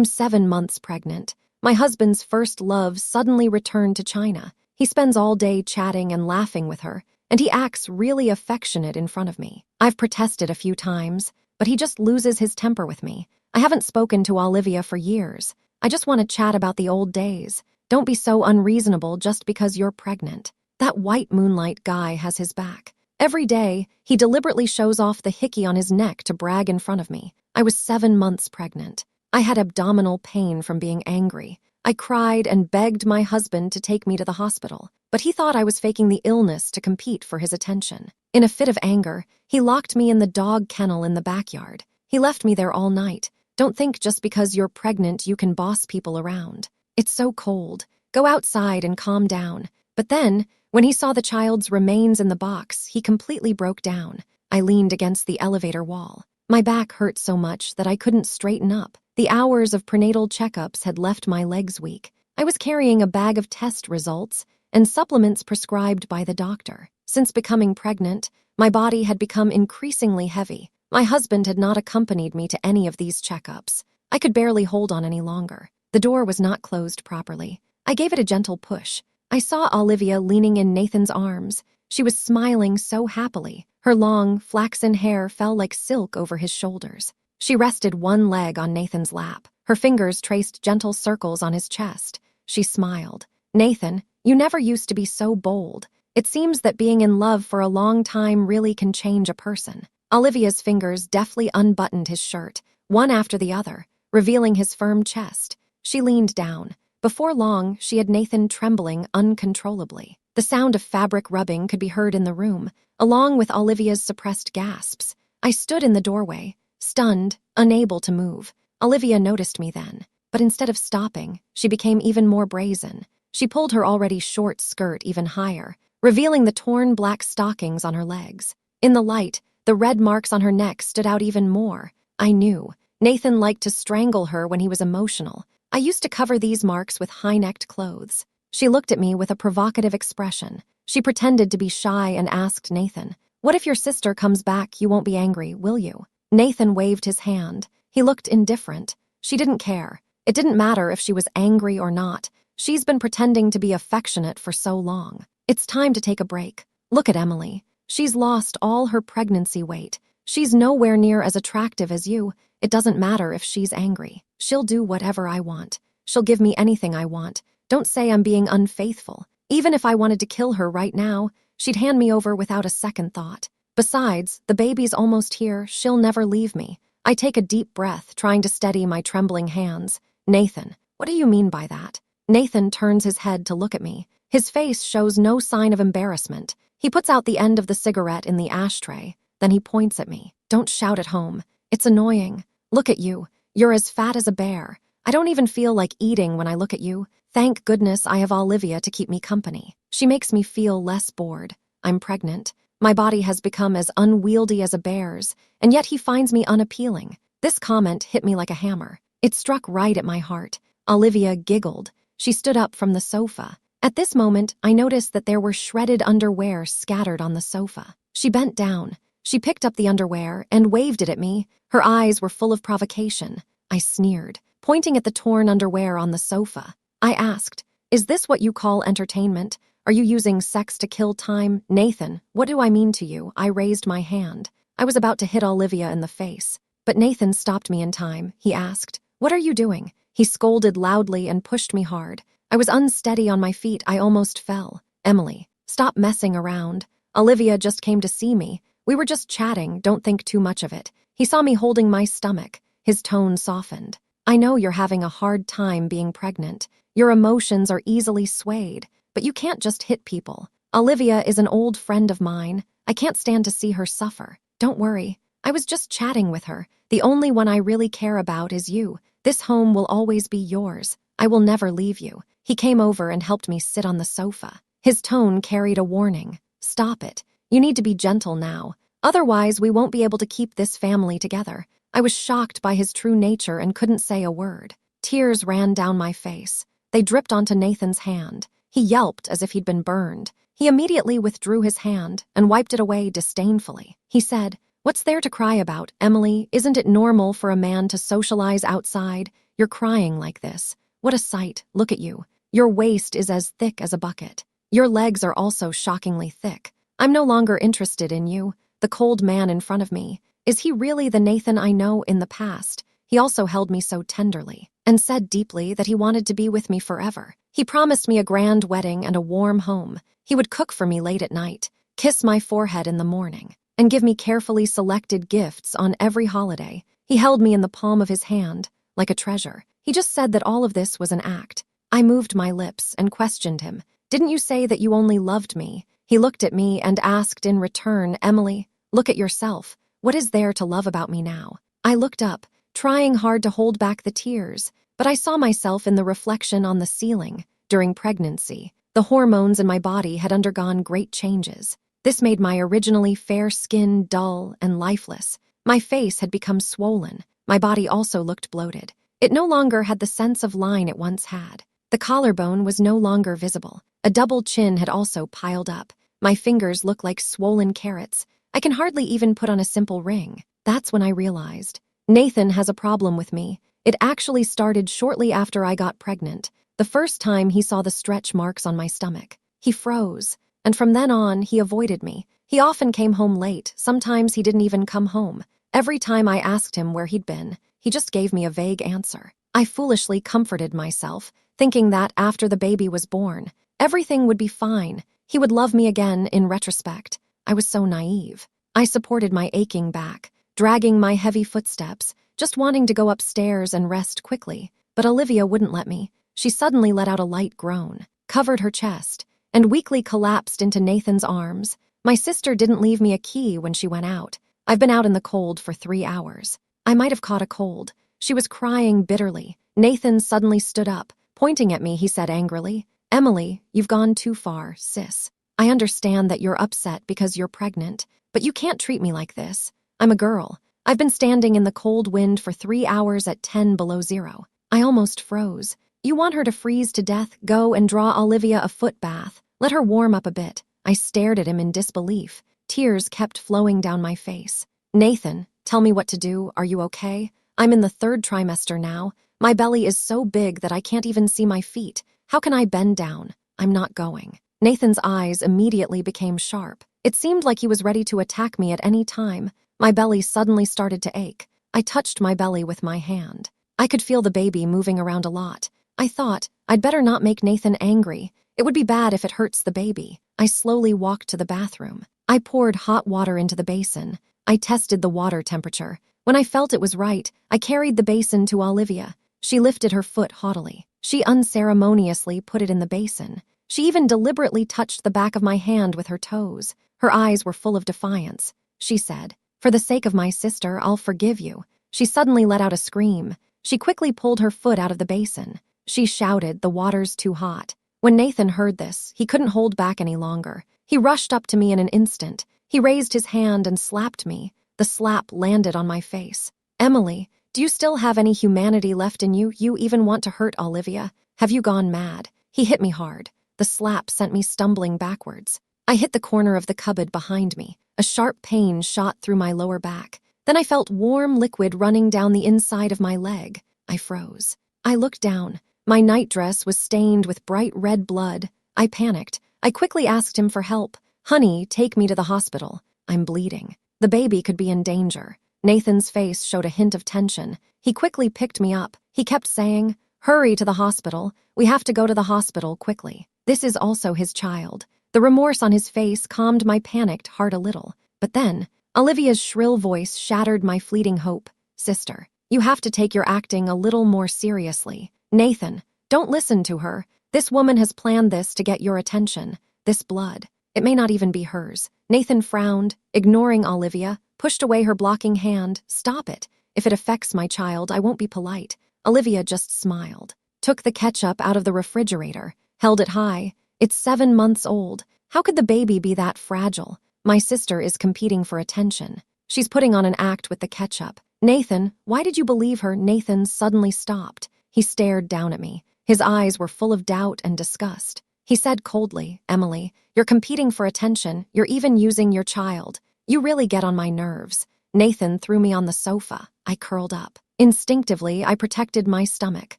I'm 7 months pregnant. My husband's first love suddenly returned to China. He spends all day chatting and laughing with her, and he acts really affectionate in front of me. I've protested a few times, but he just loses his temper with me. I haven't spoken to Olivia for years. I just want to chat about the old days. Don't be so unreasonable just because you're pregnant. That white moonlight guy has his back. Every day, he deliberately shows off the hickey on his neck to brag in front of me. I was 7 months pregnant. I had abdominal pain from being angry. I cried and begged my husband to take me to the hospital, but he thought I was faking the illness to compete for his attention. In a fit of anger, he locked me in the dog kennel in the backyard. He left me there all night. Don't think just because you're pregnant you can boss people around. It's so cold. Go outside and calm down. But then, when he saw the child's remains in the box, he completely broke down. I leaned against the elevator wall. My back hurt so much that I couldn't straighten up. The hours of prenatal checkups had left my legs weak. I was carrying a bag of test results and supplements prescribed by the doctor. Since becoming pregnant, my body had become increasingly heavy. My husband had not accompanied me to any of these checkups. I could barely hold on any longer. The door was not closed properly. I gave it a gentle push. I saw Olivia leaning in Nathan's arms. She was smiling so happily. Her long, flaxen hair fell like silk over his shoulders. She rested one leg on Nathan's lap. Her fingers traced gentle circles on his chest. She smiled. "Nathan, you never used to be so bold. It seems that being in love for a long time really can change a person." Olivia's fingers deftly unbuttoned his shirt, one after the other, revealing his firm chest. She leaned down. Before long, she had Nathan trembling uncontrollably. The sound of fabric rubbing could be heard in the room, along with Olivia's suppressed gasps. I stood in the doorway, stunned, unable to move. Olivia noticed me then, but instead of stopping, she became even more brazen. She pulled her already short skirt even higher, revealing the torn black stockings on her legs. In the light, the red marks on her neck stood out even more. I knew. Nathan liked to strangle her when he was emotional. I used to cover these marks with high-necked clothes. She looked at me with a provocative expression. She pretended to be shy and asked Nathan, "What if your sister comes back? You won't be angry, will you?" Nathan waved his hand. He looked indifferent. She didn't care. It didn't matter if she was angry or not. She's been pretending to be affectionate for so long. It's time to take a break. Look at Emily. She's lost all her pregnancy weight. She's nowhere near as attractive as you. It doesn't matter if she's angry. She'll do whatever I want. She'll give me anything I want. Don't say I'm being unfaithful. Even if I wanted to kill her right now, she'd hand me over without a second thought. Besides, the baby's almost here. She'll never leave me. I take a deep breath, trying to steady my trembling hands. "Nathan, what do you mean by that?" Nathan turns his head to look at me. His face shows no sign of embarrassment. He puts out the end of the cigarette in the ashtray. Then he points at me. "Don't shout at home. It's annoying. Look at you. You're as fat as a bear. I don't even feel like eating when I look at you. Thank goodness I have Olivia to keep me company. She makes me feel less bored. I'm pregnant. My body has become as unwieldy as a bear's, and yet he finds me unappealing." This comment hit me like a hammer. It struck right at my heart. Olivia giggled. She stood up from the sofa. At this moment, I noticed that there were shredded underwear scattered on the sofa. She bent down. She picked up the underwear and waved it at me. Her eyes were full of provocation. I sneered, pointing at the torn underwear on the sofa. I asked, "Is this what you call entertainment? Are you using sex to kill time?" "Nathan, what do I mean to you?" I raised my hand. I was about to hit Olivia in the face. But Nathan stopped me in time. He asked, "What are you doing?" He scolded loudly and pushed me hard. I was unsteady on my feet. I almost fell. "Emily, stop messing around. Olivia just came to see me. We were just chatting. Don't think too much of it." He saw me holding my stomach. His tone softened. "I know you're having a hard time being pregnant. Your emotions are easily swayed, but you can't just hit people. Olivia is an old friend of mine. I can't stand to see her suffer. Don't worry. I was just chatting with her. The only one I really care about is you. This home will always be yours. I will never leave you." He came over and helped me sit on the sofa. His tone carried a warning. "Stop it. You need to be gentle now. Otherwise, we won't be able to keep this family together." I was shocked by his true nature and couldn't say a word. Tears ran down my face. They dripped onto Nathan's hand. He yelped as if he'd been burned. He immediately withdrew his hand and wiped it away disdainfully. He said, "What's there to cry about, Emily? Isn't it normal for a man to socialize outside? You're crying like this. What a sight. Look at you. Your waist is as thick as a bucket. Your legs are also shockingly thick. I'm no longer interested in you. The cold man in front of me. Is he really the Nathan I know in the past? He also held me so tenderly and said deeply that he wanted to be with me forever. He promised me a grand wedding and a warm home. He would cook for me late at night, kiss my forehead in the morning, and give me carefully selected gifts on every holiday. He held me in the palm of his hand, like a treasure. He just said that all of this was an act. I moved my lips and questioned him. Didn't you say that you only loved me? He looked at me and asked in return, Emily, look at yourself. What is there to love about me now? I looked up, trying hard to hold back the tears, but I saw myself in the reflection on the ceiling. During pregnancy, the hormones in my body had undergone great changes. This made my originally fair skin dull and lifeless. My face had become swollen. My body also looked bloated. It no longer had the sense of line it once had. The collarbone was no longer visible. A double chin had also piled up. My fingers looked like swollen carrots. I can hardly even put on a simple ring. That's when I realized. Nathan has a problem with me. It actually started shortly after I got pregnant. The first time he saw the stretch marks on my stomach, he froze. And from then on, he avoided me. He often came home late. Sometimes he didn't even come home. Every time I asked him where he'd been, he just gave me a vague answer. I foolishly comforted myself, thinking that after the baby was born, everything would be fine. He would love me again in retrospect. I was so naive. I supported my aching back, dragging my heavy footsteps, just wanting to go upstairs and rest quickly. But Olivia wouldn't let me. She suddenly let out a light groan, covered her chest, and weakly collapsed into Nathan's arms. My sister didn't leave me a key when she went out. I've been out in the cold for 3 hours. I might have caught a cold. She was crying bitterly. Nathan suddenly stood up. Pointing at me, he said angrily, Emily, you've gone too far, sis. I understand that you're upset because you're pregnant, but you can't treat me like this. I'm a girl. I've been standing in the cold wind for 3 hours at 10 below zero. I almost froze. You want her to freeze to death? Go and draw Olivia a foot bath. Let her warm up a bit. I stared at him in disbelief. Tears kept flowing down my face. Nathan, tell me what to do. Are you okay? I'm in the 3rd trimester now. My belly is so big that I can't even see my feet. How can I bend down? I'm not going. Nathan's eyes immediately became sharp. It seemed like he was ready to attack me at any time. My belly suddenly started to ache. I touched my belly with my hand. I could feel the baby moving around a lot. I thought, I'd better not make Nathan angry. It would be bad if it hurts the baby. I slowly walked to the bathroom. I poured hot water into the basin. I tested the water temperature. When I felt it was right, I carried the basin to Olivia. She lifted her foot haughtily. She unceremoniously put it in the basin. She even deliberately touched the back of my hand with her toes. Her eyes were full of defiance. She said, For the sake of my sister, I'll forgive you. She suddenly let out a scream. She quickly pulled her foot out of the basin. She shouted, The water's too hot. When Nathan heard this, he couldn't hold back any longer. He rushed up to me in an instant. He raised his hand and slapped me. The slap landed on my face. Emily, do you still have any humanity left in you? You even want to hurt Olivia? Have you gone mad? He hit me hard. The slap sent me stumbling backwards. I hit the corner of the cupboard behind me. A sharp pain shot through my lower back. Then I felt warm liquid running down the inside of my leg. I froze. I looked down. My nightdress was stained with bright red blood. I panicked. I quickly asked him for help. Honey, take me to the hospital. I'm bleeding. The baby could be in danger. Nathan's face showed a hint of tension. He quickly picked me up. He kept saying, Hurry to the hospital. We have to go to the hospital quickly. This is also his child. The remorse on his face calmed my panicked heart a little. But then, Olivia's shrill voice shattered my fleeting hope. Sister, you have to take your acting a little more seriously. Nathan, don't listen to her. This woman has planned this to get your attention. This blood. It may not even be hers. Nathan frowned, ignoring Olivia, pushed away her blocking hand. Stop it. If it affects my child, I won't be polite. Olivia just smiled, took the ketchup out of the refrigerator, held it high. It's 7 months old. How could the baby be that fragile? My sister is competing for attention. She's putting on an act with the ketchup. Nathan, why did you believe her? Nathan suddenly stopped. He stared down at me. His eyes were full of doubt and disgust. He said coldly, Emily, you're competing for attention. You're even using your child. You really get on my nerves. Nathan threw me on the sofa. I curled up. Instinctively, I protected my stomach.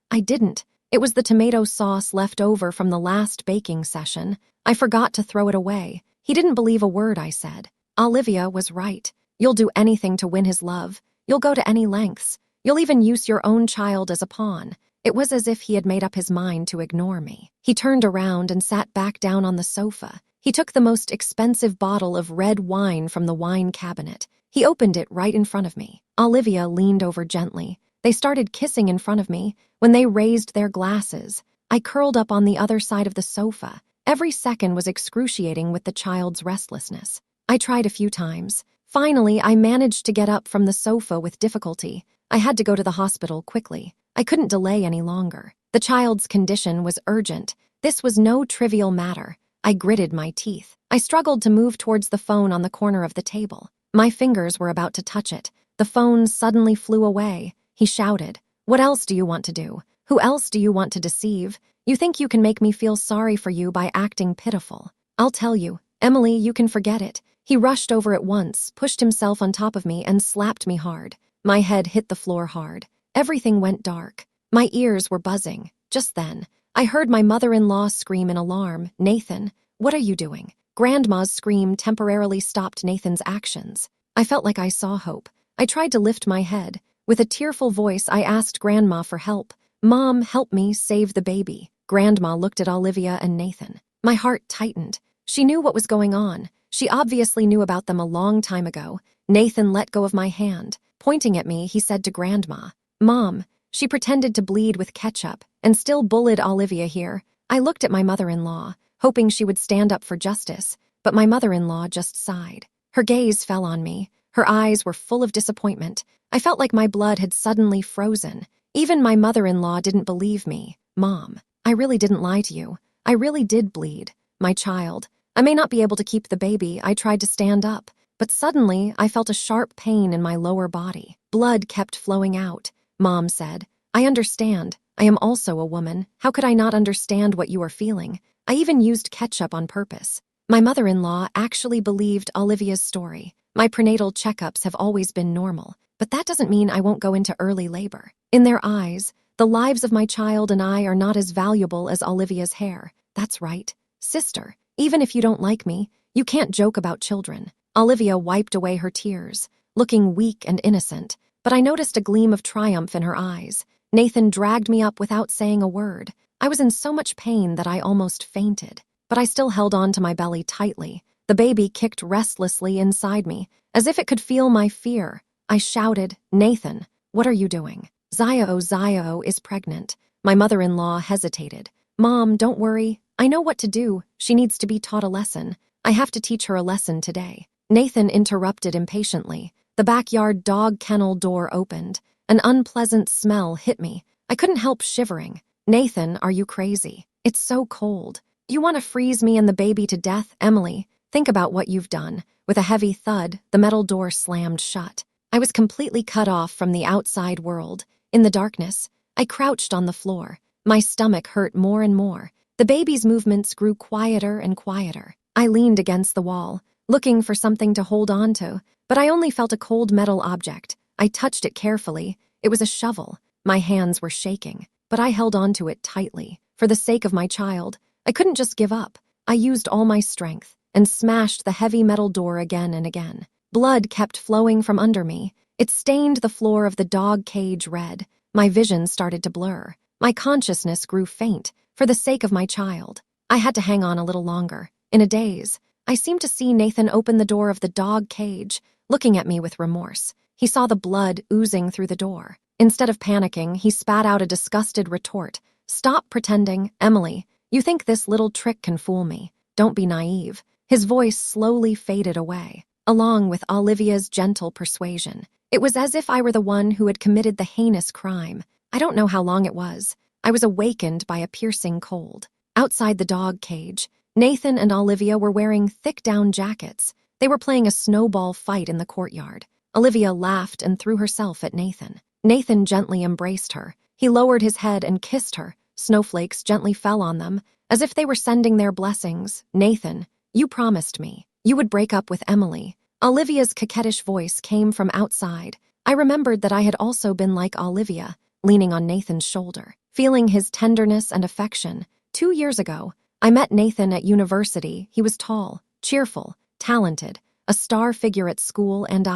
I didn't. It was the tomato sauce left over from the last baking session. I forgot to throw it away. He didn't believe a word I said. Olivia was right. You'll do anything to win his love. You'll go to any lengths. You'll even use your own child as a pawn. It was as if he had made up his mind to ignore me. He turned around and sat back down on the sofa. He took the most expensive bottle of red wine from the wine cabinet. He opened it right in front of me. Olivia leaned over gently. They started kissing in front of me. When they raised their glasses, I curled up on the other side of the sofa. Every second was excruciating with the child's restlessness. I tried a few times. Finally, I managed to get up from the sofa with difficulty. I had to go to the hospital quickly. I couldn't delay any longer. The child's condition was urgent. This was no trivial matter. I gritted my teeth. I struggled to move towards the phone on the corner of the table. My fingers were about to touch it. The phone suddenly flew away. He shouted, "What else do you want to do? Who else do you want to deceive? You think you can make me feel sorry for you by acting pitiful? I'll tell you, Emily, you can forget it." He rushed over at once, pushed himself on top of me, and slapped me hard. My head hit the floor hard. Everything went dark. My ears were buzzing. Just then, I heard my mother-in-law scream in alarm, "Nathan, what are you doing?" Grandma's scream temporarily stopped Nathan's actions. I felt like I saw hope. I tried to lift my head. With a tearful voice, I asked Grandma for help. "Mom, help me save the baby." Grandma looked at Olivia and Nathan. My heart tightened. She knew what was going on. She obviously knew about them a long time ago. Nathan let go of my hand. Pointing at me, he said to Grandma, "Mom." She pretended to bleed with ketchup and still bullied Olivia here. I looked at my mother-in-law, hoping she would stand up for justice, but my mother-in-law just sighed. Her gaze fell on me. Her eyes were full of disappointment. I felt like my blood had suddenly frozen. Even my mother-in-law didn't believe me. "Mom, I really didn't lie to you. I really did bleed. My child. I may not be able to keep the baby." I tried to stand up, but suddenly I felt a sharp pain in my lower body. Blood kept flowing out. Mom said, "I understand. I am also a woman. How could I not understand what you are feeling? I even used ketchup on purpose." My mother-in-law actually believed Olivia's story. My prenatal checkups have always been normal, but that doesn't mean I won't go into early labor. In their eyes, the lives of my child and I are not as valuable as Olivia's hair. That's right. Sister, even if you don't like me, you can't joke about children. Olivia wiped away her tears, looking weak and innocent, but I noticed a gleam of triumph in her eyes. Nathan dragged me up without saying a word. I was in so much pain that I almost fainted, but I still held on to my belly tightly. The baby kicked restlessly inside me, as if it could feel my fear. I shouted, "Nathan, what are you doing?" Zio is pregnant." My mother-in-law hesitated. "Mom, don't worry. I know what to do. She needs to be taught a lesson. I have to teach her a lesson today." Nathan interrupted impatiently. The backyard dog kennel door opened. An unpleasant smell hit me. I couldn't help shivering. "Nathan, are you crazy? It's so cold. You want to freeze me and the baby to death, Emily? Think about what you've done." With a heavy thud, the metal door slammed shut. I was completely cut off from the outside world. In the darkness, I crouched on the floor. My stomach hurt more and more. The baby's movements grew quieter and quieter. I leaned against the wall, looking for something to hold on to, but I only felt a cold metal object. I touched it carefully. It was a shovel. My hands were shaking, but I held on to it tightly. For the sake of my child, I couldn't just give up. I used all my strength and smashed the heavy metal door again and again. Blood kept flowing from under me. It stained the floor of the dog cage red. My vision started to blur. My consciousness grew faint. For the sake of my child, I had to hang on a little longer. In a daze, I seemed to see Nathan open the door of the dog cage, looking at me with remorse. He saw the blood oozing through the door. Instead of panicking, he spat out a disgusted retort. "Stop pretending, Emily. You think this little trick can fool me. Don't be naive." His voice slowly faded away, along with Olivia's gentle persuasion. It was as if I were the one who had committed the heinous crime. I don't know how long it was. I was awakened by a piercing cold. Outside the dog cage, Nathan and Olivia were wearing thick down jackets. They were playing a snowball fight in the courtyard. Olivia laughed and threw herself at Nathan. Nathan gently embraced her. He lowered his head and kissed her. Snowflakes gently fell on them, as if they were sending their blessings. "Nathan, you promised me you would break up with Emily." Olivia's coquettish voice came from outside. I remembered that I had also been like Olivia, leaning on Nathan's shoulder, feeling his tenderness and affection. 2 years ago, I met Nathan at university. He was tall, cheerful, talented, a star figure at school, and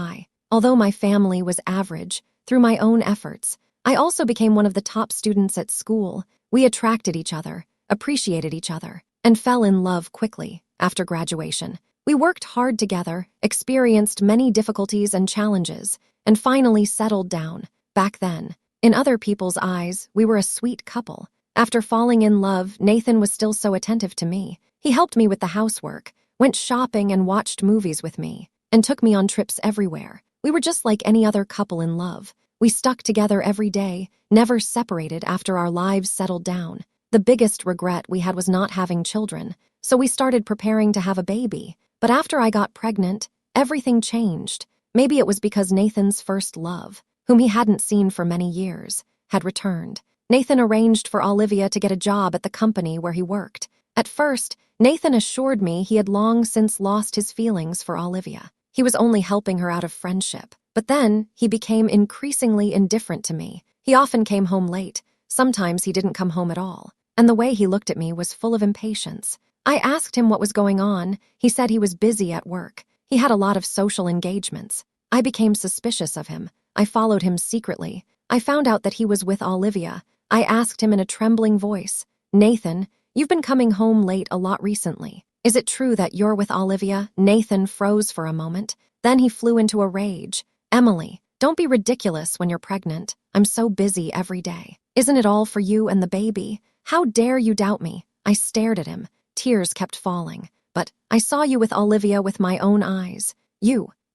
although my family was average, through my own efforts, I also became one of the top students at school. We attracted each other, appreciated each other, and fell in love quickly after graduation. We worked hard together, experienced many difficulties and challenges, and finally settled down. Back then, in other people's eyes, we were a sweet couple. After falling in love, Nathan was still so attentive to me. He helped me with the housework, went shopping and watched movies with me, and took me on trips everywhere. We were just like any other couple in love. We stuck together every day, never separated after our lives settled down. The biggest regret we had was not having children, so we started preparing to have a baby. But after I got pregnant, everything changed. Maybe it was because Nathan's first love, whom he hadn't seen for many years, had returned. Nathan arranged for Olivia to get a job at the company where he worked. At first, Nathan assured me he had long since lost his feelings for Olivia. He was only helping her out of friendship. But then, he became increasingly indifferent to me. He often came home late. Sometimes he didn't come home at all. And the way he looked at me was full of impatience. I asked him what was going on. He said he was busy at work. He had a lot of social engagements. I became suspicious of him. I followed him secretly. I found out that he was with Olivia. I asked him in a trembling voice, "Nathan, you've been coming home late a lot recently. Is it true that you're with Olivia?" Nathan froze for a moment. Then he flew into a rage. "Emily, don't be ridiculous when you're pregnant. I'm so busy every day. Isn't it all for you and the baby? How dare you doubt me?" I stared at him. Tears kept falling. "But I saw you with Olivia with my own eyes."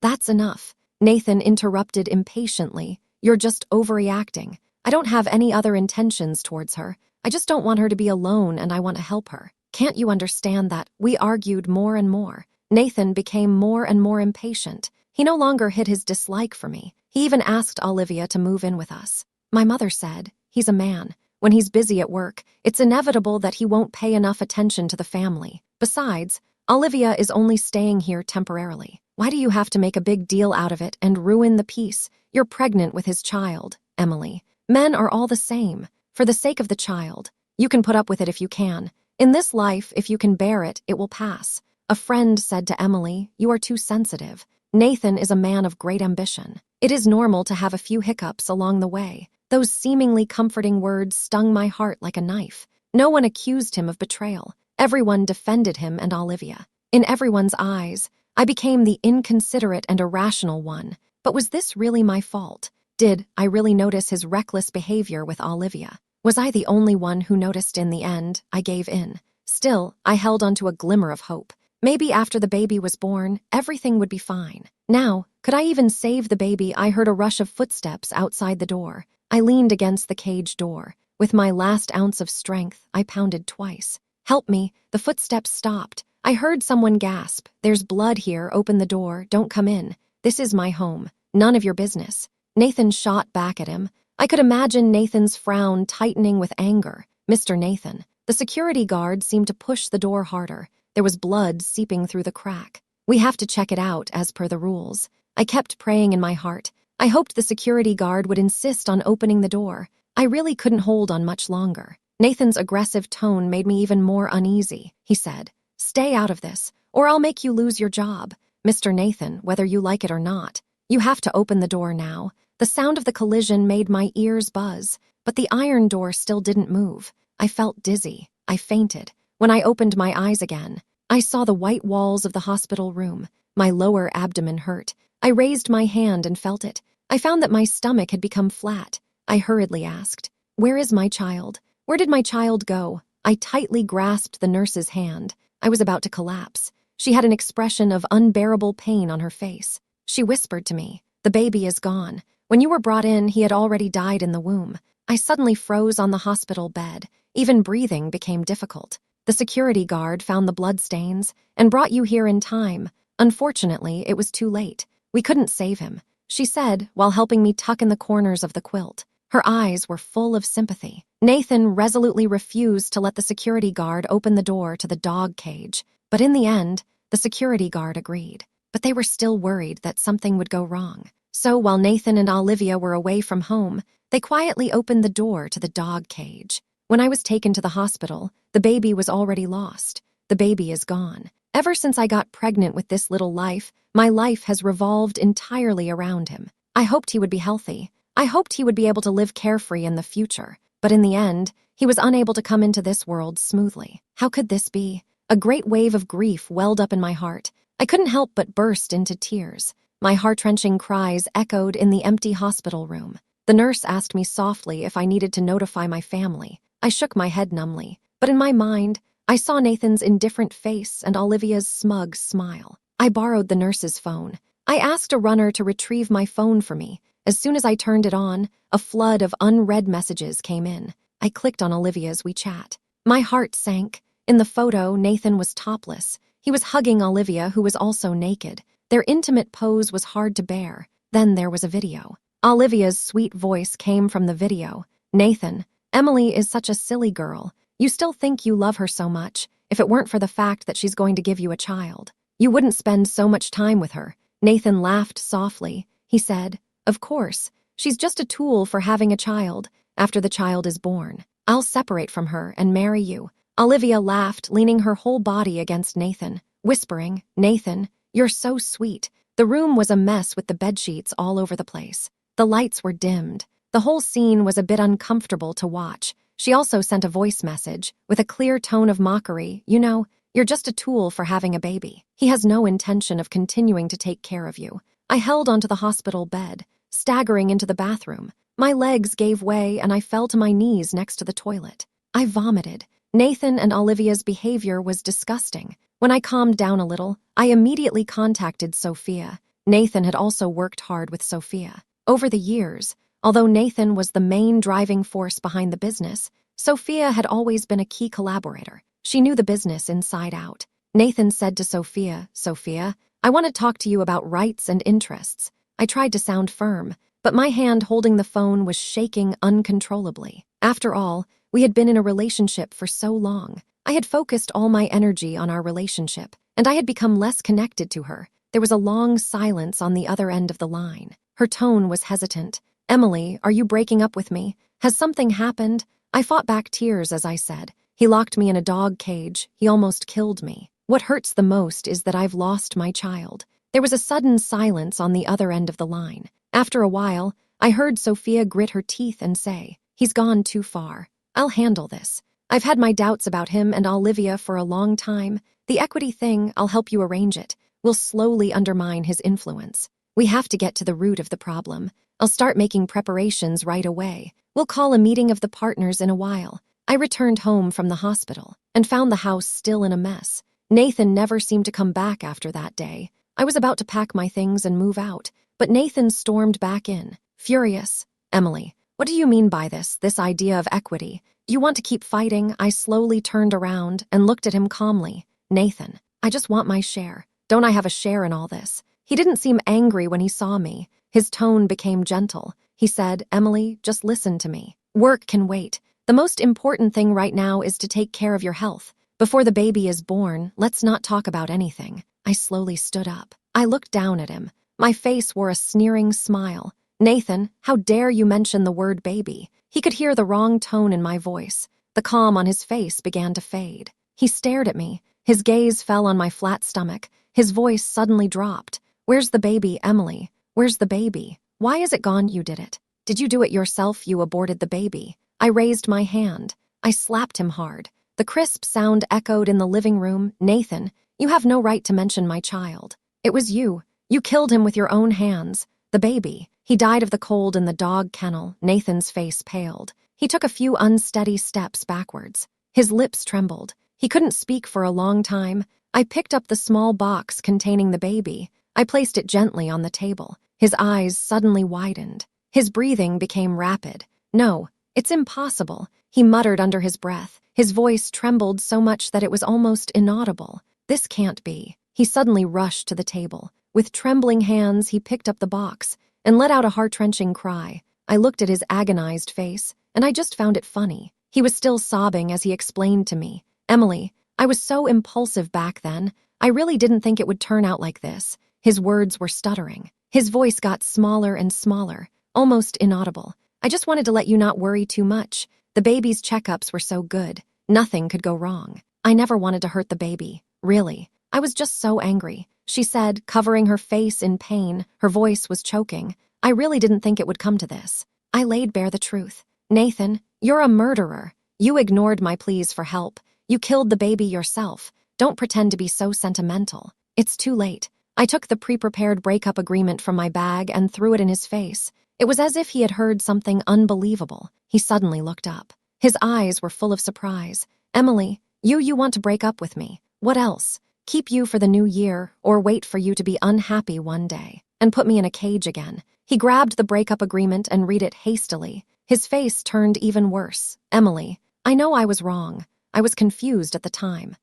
That's enough." Nathan interrupted impatiently. "You're just overreacting. I don't have any other intentions towards her. I just don't want her to be alone and I want to help her. Can't you understand that?" We argued more and more. Nathan became more and more impatient. He no longer hid his dislike for me. He even asked Olivia to move in with us. My mother said, "He's a man. When he's busy at work, it's inevitable that he won't pay enough attention to the family. Besides, Olivia is only staying here temporarily. Why do you have to make a big deal out of it and ruin the peace? You're pregnant with his child, Emily. Men are all the same. For the sake of the child, you can put up with it if you can. In this life, if you can bear it, it will pass." A friend said to Emily, "You are too sensitive. Nathan is a man of great ambition. It is normal to have a few hiccups along the way." Those seemingly comforting words stung my heart like a knife. No one accused him of betrayal. Everyone defended him and Olivia. In everyone's eyes, I became the inconsiderate and irrational one. But was this really my fault? Did I really notice his reckless behavior with Olivia? Was I the only one who noticed? In the end, I gave in. Still, I held onto a glimmer of hope. Maybe after the baby was born, everything would be fine. Now, could I even save the baby? I heard a rush of footsteps outside the door. I leaned against the cage door. With my last ounce of strength, I pounded twice. "Help me!" The footsteps stopped. I heard someone gasp, "There's blood here. Open the door. Don't come in. This is my home. None of your business." Nathan shot back at him. I could imagine Nathan's frown tightening with anger. "Mr. Nathan." The security guard seemed to push the door harder. There was blood seeping through the crack. "We have to check it out, as per the rules." I kept praying in my heart. I hoped the security guard would insist on opening the door. I really couldn't hold on much longer. Nathan's aggressive tone made me even more uneasy. He said, "Stay out of this, or I'll make you lose your job. Mr. Nathan, whether you like it or not, you have to open the door now." The sound of the collision made my ears buzz, but the iron door still didn't move. I felt dizzy. I fainted. When I opened my eyes again, I saw the white walls of the hospital room. My lower abdomen hurt. I raised my hand and felt it. I found that my stomach had become flat. I hurriedly asked, "Where is my child? Where did my child go?" I tightly grasped the nurse's hand. I was about to collapse. She had an expression of unbearable pain on her face. She whispered to me, "The baby is gone. When you were brought in, he had already died in the womb." I suddenly froze on the hospital bed. Even breathing became difficult. "The security guard found the bloodstains and brought you here in time. Unfortunately, it was too late. We couldn't save him," she said while helping me tuck in the corners of the quilt. Her eyes were full of sympathy. Nathan resolutely refused to let the security guard open the door to the dog cage. But in the end, the security guard agreed. But they were still worried that something would go wrong. So while Nathan and Olivia were away from home, they quietly opened the door to the dog cage. When I was taken to the hospital, the baby was already lost. The baby is gone. Ever since I got pregnant with this little life, my life has revolved entirely around him. I hoped he would be healthy. I hoped he would be able to live carefree in the future. But in the end, he was unable to come into this world smoothly. How could this be? A great wave of grief welled up in my heart. I couldn't help but burst into tears. My heart-wrenching cries echoed in the empty hospital room. The nurse asked me softly if I needed to notify my family. I shook my head numbly, but in my mind, I saw Nathan's indifferent face and Olivia's smug smile. I borrowed the nurse's phone. I asked a runner to retrieve my phone for me. As soon as I turned it on, a flood of unread messages came in. I clicked on Olivia's WeChat. My heart sank. In the photo, Nathan was topless. He was hugging Olivia, who was also naked. Their intimate pose was hard to bear. Then there was a video. Olivia's sweet voice came from the video. "Nathan, Emily is such a silly girl. You still think you love her so much. If it weren't for the fact that she's going to give you a child, you wouldn't spend so much time with her." Nathan laughed softly. He said, "Of course, she's just a tool for having a child. After the child is born, I'll separate from her and marry you." Olivia laughed, leaning her whole body against Nathan, whispering, "Nathan, you're so sweet." The room was a mess with the bedsheets all over the place. The lights were dimmed. The whole scene was a bit uncomfortable to watch. She also sent a voice message with a clear tone of mockery. "You know, you're just a tool for having a baby. He has no intention of continuing to take care of you." I held onto the hospital bed, staggering into the bathroom. My legs gave way and I fell to my knees next to the toilet. I vomited. Nathan and Olivia's behavior was disgusting. When I calmed down a little, I immediately contacted Sophia. Nathan had also worked hard with Sophia. Over the years, although Nathan was the main driving force behind the business, Sophia had always been a key collaborator. She knew the business inside out. Nathan said to Sophia, "Sophia, I want to talk to you about rights and interests." I tried to sound firm, but my hand holding the phone was shaking uncontrollably. After all, we had been in a relationship for so long. I had focused all my energy on our relationship, and I had become less connected to her. There was a long silence on the other end of the line. Her tone was hesitant. "Emily, are you breaking up with me? Has something happened?" I fought back tears as I said, "He locked me in a dog cage. He almost killed me. What hurts the most is that I've lost my child." There was a sudden silence on the other end of the line. After a while, I heard Sophia grit her teeth and say, "He's gone too far. I'll handle this. I've had my doubts about him and Olivia for a long time. The equity thing, I'll help you arrange it, will slowly undermine his influence. We have to get to the root of the problem. I'll start making preparations right away. We'll call a meeting of the partners in a while." I returned home from the hospital and found the house still in a mess. Nathan never seemed to come back after that day. I was about to pack my things and move out, but Nathan stormed back in, furious. "Emily, what do you mean by this idea of equity? Do you want to keep fighting?" I slowly turned around and looked at him calmly. "Nathan, I just want my share. Don't I have a share in all this?" He didn't seem angry when he saw me. His tone became gentle. He said, "Emily, just listen to me. Work can wait. The most important thing right now is to take care of your health. Before the baby is born, let's not talk about anything." I slowly stood up. I looked down at him. My face wore a sneering smile. "Nathan, how dare you mention the word baby?" He could hear the wrong tone in my voice. The calm on his face began to fade. He stared at me. His gaze fell on my flat stomach. His voice suddenly dropped. "Where's the baby, Emily? Where's the baby? Why is it gone? You did it. Did you do it yourself? You aborted the baby." I raised my hand. I slapped him hard. The crisp sound echoed in the living room. "Nathan, you have no right to mention my child. It was you. You killed him with your own hands. The baby. He died of the cold in the dog kennel." Nathan's face paled. He took a few unsteady steps backwards. His lips trembled. He couldn't speak for a long time. I picked up the small box containing the baby. I placed it gently on the table. His eyes suddenly widened. His breathing became rapid. "No, it's impossible," he muttered under his breath. His voice trembled so much that it was almost inaudible. "This can't be." He suddenly rushed to the table. With trembling hands, he picked up the box and let out a heart-wrenching cry. I looked at his agonized face, and I just found it funny. He was still sobbing as he explained to me, "Emily, I was so impulsive back then. I really didn't think it would turn out like this." His words were stuttering. His voice got smaller and smaller, almost inaudible. I just wanted to let you not worry too much. The baby's checkups were so good. Nothing could go wrong. I never wanted to hurt the baby. Really. I was just so angry. She said, covering her face in pain. Her voice was choking. I really didn't think it would come to this. I laid bare the truth. Nathan, you're a murderer. You ignored my pleas for help. You killed the baby yourself. Don't pretend to be so sentimental. It's too late. I took the pre-prepared breakup agreement from my bag and threw it in his face. It was as if he had heard something unbelievable. He suddenly looked up. His eyes were full of surprise. Emily, you want to break up with me. What else? Keep you for the new year, or wait for you to be unhappy one day and put me in a cage again. He grabbed the breakup agreement and read it hastily. His face turned even worse. Emily, I know I was wrong. I was confused at the time.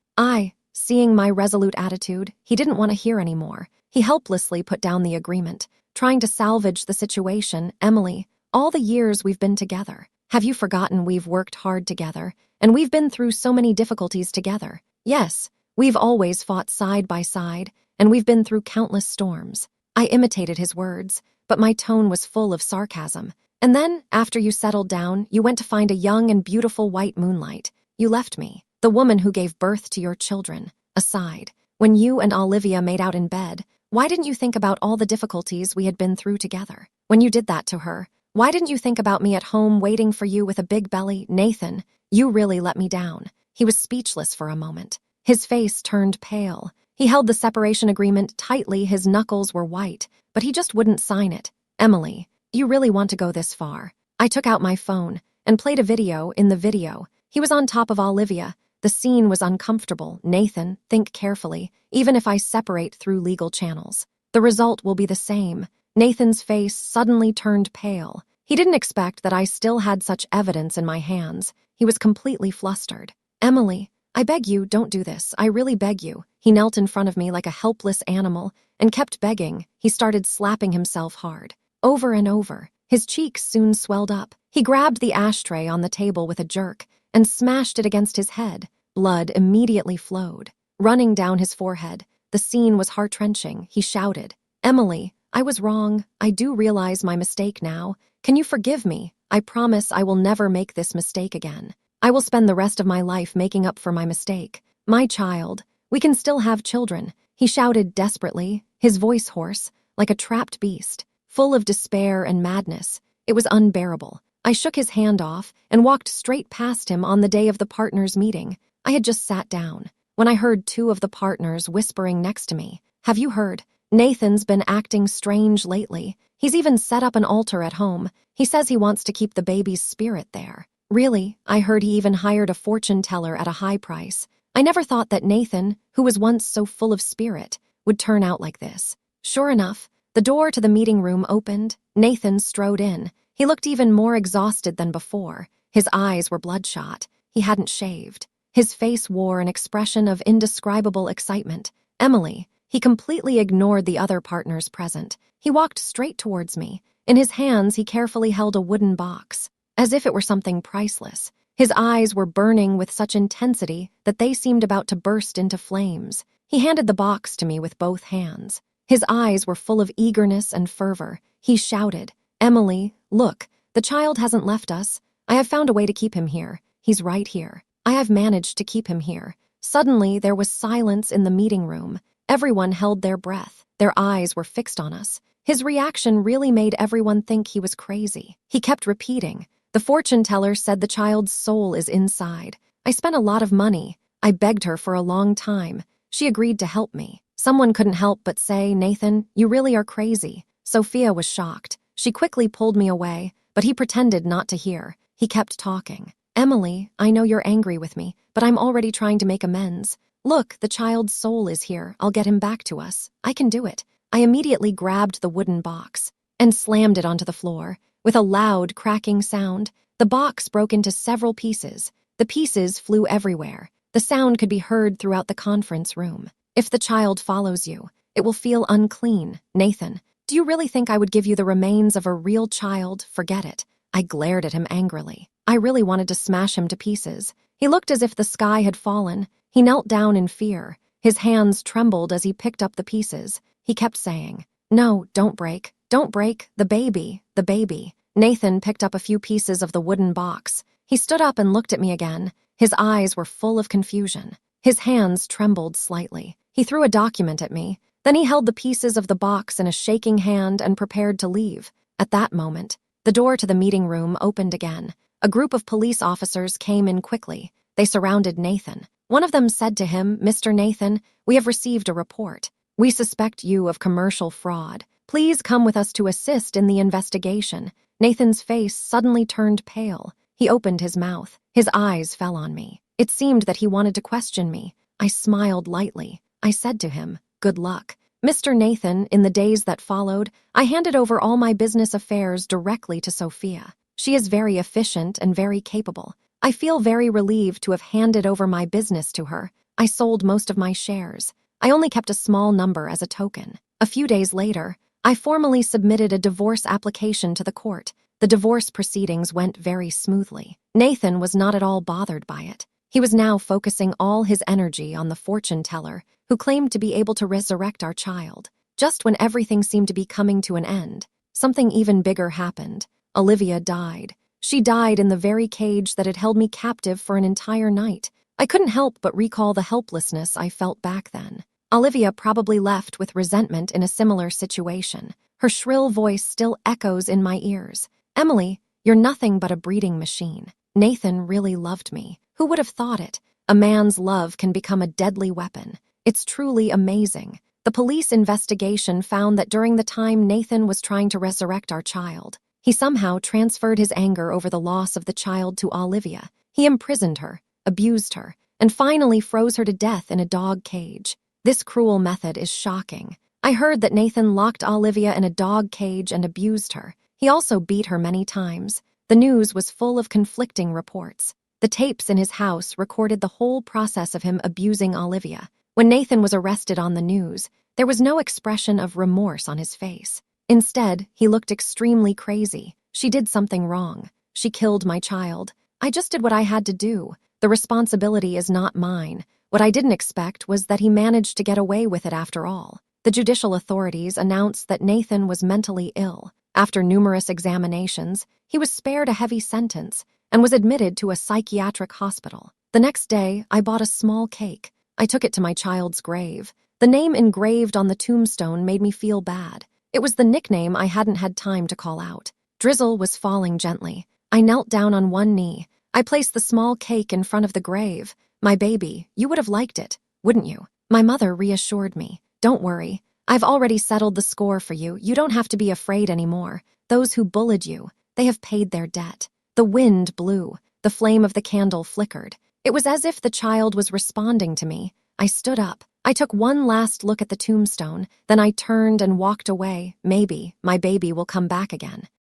Seeing my resolute attitude, he didn't want to hear anymore. He helplessly put down the agreement, trying to salvage the situation. Emily, all the years we've been together. Have you forgotten we've worked hard together, and we've been through so many difficulties together? Yes, we've always fought side by side, and we've been through countless storms. I imitated his words, but my tone was full of sarcasm. And then, after you settled down, you went to find a young and beautiful white moonlight. You left me, the woman who gave birth to your children, aside. When you and Olivia made out in bed, why didn't you think about all the difficulties we had been through together? When you did that to her, why didn't you think about me at home waiting for you with a big belly? Nathan, you really let me down. He was speechless for a moment. His face turned pale. He held the separation agreement tightly. His knuckles were white, but he just wouldn't sign it. Emily, you really want to go this far? I took out my phone and played a video. In the video, he was on top of Olivia. The scene was uncomfortable. Nathan, think carefully, even if I separate through legal channels. The result will be the same. Nathan's face suddenly turned pale. He didn't expect that I still had such evidence in my hands. He was completely flustered. Emily, I beg you, don't do this. I really beg you. He knelt in front of me like a helpless animal and kept begging. He started slapping himself hard, over and over. His cheeks soon swelled up. He grabbed the ashtray on the table with a jerk and smashed it against his head. Blood immediately flowed, running down his forehead. The scene was heart-wrenching. He shouted, Emily, I was wrong. I do realize my mistake now. Can you forgive me? I promise I will never make this mistake again. I will spend the rest of my life making up for my mistake. My child, we can still have children. He shouted desperately, his voice hoarse, like a trapped beast, full of despair and madness. It was unbearable. I shook his hand off and walked straight past him. On the day of the partners' meeting, I had just sat down when I heard two of the partners whispering next to me. Have you heard? Nathan's been acting strange lately. He's even set up an altar at home. He says he wants to keep the baby's spirit there. Really? I heard he even hired a fortune teller at a high price. I never thought that Nathan, who was once so full of spirit, would turn out like this. Sure enough, the door to the meeting room opened. Nathan strode in. He looked even more exhausted than before. His eyes were bloodshot. He hadn't shaved. His face wore an expression of indescribable excitement. Emily, he completely ignored the other partners present. He walked straight towards me. In his hands, he carefully held a wooden box, as if it were something priceless. His eyes were burning with such intensity that they seemed about to burst into flames. He handed the box to me with both hands. His eyes were full of eagerness and fervor. He shouted, Emily, look, the child hasn't left us. I have found a way to keep him here. He's right here. I have managed to keep him here. Suddenly, there was silence in the meeting room. Everyone held their breath. Their eyes were fixed on us. His reaction really made everyone think he was crazy. He kept repeating, the fortune teller said the child's soul is inside. I spent a lot of money. I begged her for a long time. She agreed to help me. Someone couldn't help but say, Nathan, you really are crazy. Sophia was shocked. She quickly pulled me away, but he pretended not to hear. He kept talking. Emily, I know you're angry with me, but I'm already trying to make amends. Look, the child's soul is here. I'll get him back to us. I can do it. I immediately grabbed the wooden box and slammed it onto the floor. With a loud, cracking sound, the box broke into several pieces. The pieces flew everywhere. The sound could be heard throughout the conference room. If the child follows you, it will feel unclean. Nathan, do you really think I would give you the remains of a real child? Forget it. I glared at him angrily. I really wanted to smash him to pieces. He looked as if the sky had fallen. He knelt down in fear. His hands trembled as he picked up the pieces. He kept saying, No, don't break. Don't break. The baby. The baby. Nathan picked up a few pieces of the wooden box. He stood up and looked at me again. His eyes were full of confusion. His hands trembled slightly. He threw a document at me. Then he held the pieces of the box in a shaking hand and prepared to leave. At that moment, the door to the meeting room opened again. A group of police officers came in quickly. They surrounded Nathan. One of them said to him, "Mr. Nathan, we have received a report. We suspect you of commercial fraud. Please come with us to assist in the investigation." Nathan's face suddenly turned pale. He opened his mouth. His eyes fell on me. It seemed that he wanted to question me. I smiled lightly. I said to him, "Good luck." Mr. Nathan, in the days that followed, I handed over all my business affairs directly to Sophia. She is very efficient and very capable. I feel very relieved to have handed over my business to her. I sold most of my shares. I only kept a small number as a token. A few days later, I formally submitted a divorce application to the court. The divorce proceedings went very smoothly. Nathan was not at all bothered by it. He was now focusing all his energy on the fortune teller, who claimed to be able to resurrect our child. Just when everything seemed to be coming to an end, something even bigger happened. Olivia died. She died in the very cage that had held me captive for an entire night. I couldn't help but recall the helplessness I felt back then. Olivia probably left with resentment in a similar situation. Her shrill voice still echoes in my ears. "Emily, you're nothing but a breeding machine." Nathan really loved me. Who would have thought it? A man's love can become a deadly weapon. It's truly amazing. The police investigation found that during the time Nathan was trying to resurrect our child, he somehow transferred his anger over the loss of the child to Olivia. He imprisoned her, abused her, and finally froze her to death in a dog cage. This cruel method is shocking. I heard that Nathan locked Olivia in a dog cage and abused her. He also beat her many times. The news was full of conflicting reports. The tapes in his house recorded the whole process of him abusing Olivia. When Nathan was arrested on the news, there was no expression of remorse on his face. Instead, he looked extremely crazy. "She did something wrong. She killed my child. I just did what I had to do. The responsibility is not mine." What I didn't expect was that he managed to get away with it after all. The judicial authorities announced that Nathan was mentally ill. After numerous examinations, he was spared a heavy sentence and was admitted to a psychiatric hospital. The next day, I bought a small cake. I took it to my child's grave. The name engraved on the tombstone made me feel bad. It was the nickname I hadn't had time to call out. Drizzle was falling gently. I knelt down on one knee. I placed the small cake in front of the grave. "My baby, you would have liked it, wouldn't you?" My mother reassured me. "Don't worry. I've already settled the score for you. You don't have to be afraid anymore. Those who bullied you, they have paid their debt." The wind blew. The flame of the candle flickered. It was as if the child was responding to me. I stood up. I took one last look at the tombstone. Then I turned and walked away. Maybe my baby will come back again.